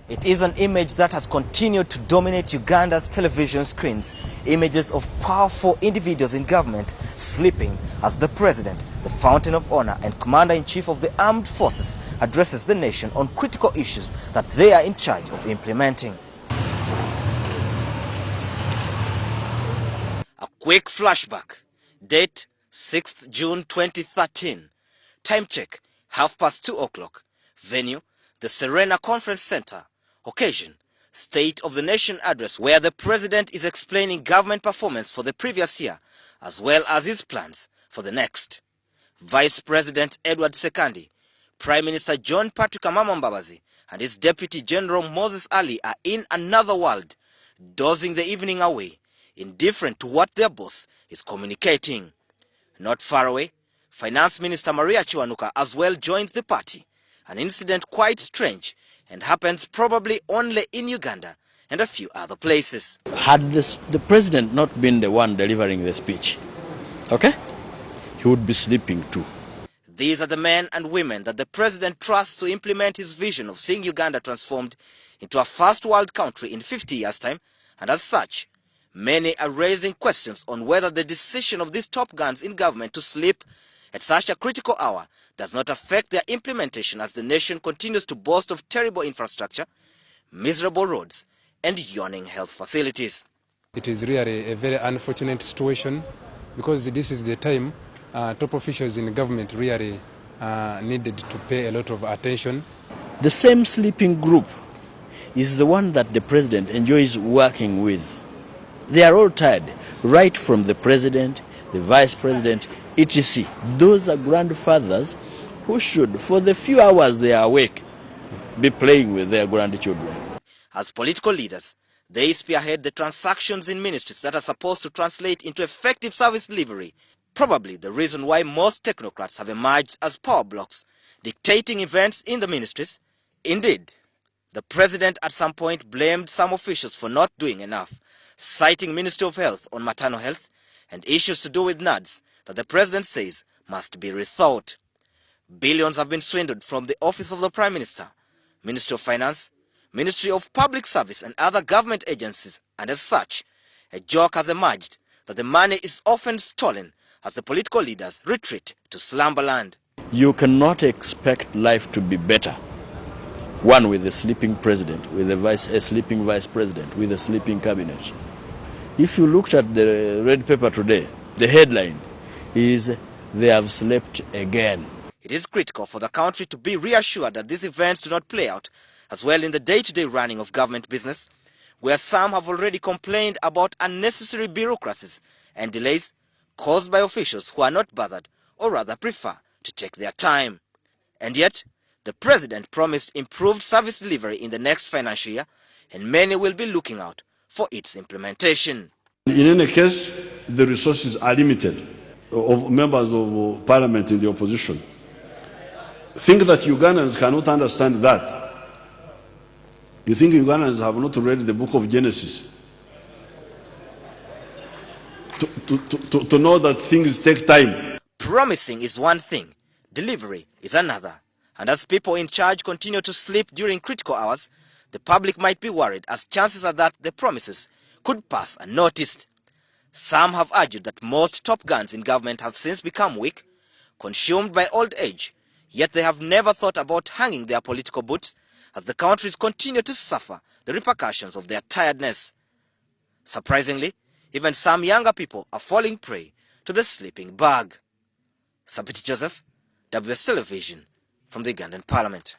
It is an image that has continued to dominate Uganda's television screens. Images of powerful individuals in government sleeping as the president, the fountain of honor and commander-in-chief of the armed forces addresses the nation on critical issues that they are in charge of implementing. A quick flashback. Date 6th June 2013. Time check 2:30 o'clock. Venue the Serena Conference Center. Occasion State of the Nation address, where the president is explaining government performance for the previous year as well as his plans for the next. Vice President Edward Sekandi, Prime Minister John Patrick Amama Mbabazi and his Deputy General Moses Ali are in another world, dozing the evening away, indifferent to what their boss is communicating. Not far away, Finance Minister Maria Chiwanuka as well joins the party, an incident quite strange and happens probably only in Uganda and a few other places. Had the president not been the one delivering the speech, okay, he would be sleeping too. These are the men and women that the president trusts to implement his vision of seeing Uganda transformed into a first world country in 50 years' time, and as such, many are raising questions on whether the decision of these top guns in government to sleep at such a critical hour does not affect their implementation as the nation continues to boast of terrible infrastructure, miserable roads, and yawning health facilities. It is really a very unfortunate situation because this is the time top officials in government really needed to pay a lot of attention. The same sleeping group is the one that the president enjoys working with. They are all tired, right from the president, the vice president, etc. Those are grandfathers who should, for the few hours they are awake, be playing with their grandchildren. As political leaders, they spearhead the transactions in ministries that are supposed to translate into effective service delivery. Probably the reason why most technocrats have emerged as power blocks, dictating events in the ministries. Indeed, the president at some point blamed some officials for not doing enough, citing Ministry of Health on maternal health and issues to do with NADS that the president says must be rethought. Billions have been swindled from the Office of the Prime Minister, Ministry of Finance, Ministry of Public Service and other government agencies, and as such, a joke has emerged that the money is often stolen as the political leaders retreat to slumberland. You cannot expect life to be better. One with a sleeping president, with a sleeping vice president, with a sleeping cabinet. If you looked at the red paper today, the headline is, "They have slept again." It is critical for the country to be reassured that these events do not play out as well in the day-to-day running of government business, where some have already complained about unnecessary bureaucracies and delays caused by officials who are not bothered or rather prefer to take their time. And yet, the president promised improved service delivery in the next financial year, and many will be looking out for its implementation. In any case, the resources are limited of members of parliament in the opposition. Think that Ugandans cannot understand that. You think Ugandans have not read the book of Genesis to know that things take time? Promising is one thing, delivery is another. And as people in charge continue to sleep during critical hours, the public might be worried as chances are that the promises could pass unnoticed. Some have argued that most top guns in government have since become weak, consumed by old age, yet they have never thought about hanging their political boots as the countries continue to suffer the repercussions of their tiredness. Surprisingly, even some younger people are falling prey to the sleeping bug. Sabiti Joseph, WS Television, from the Ugandan Parliament.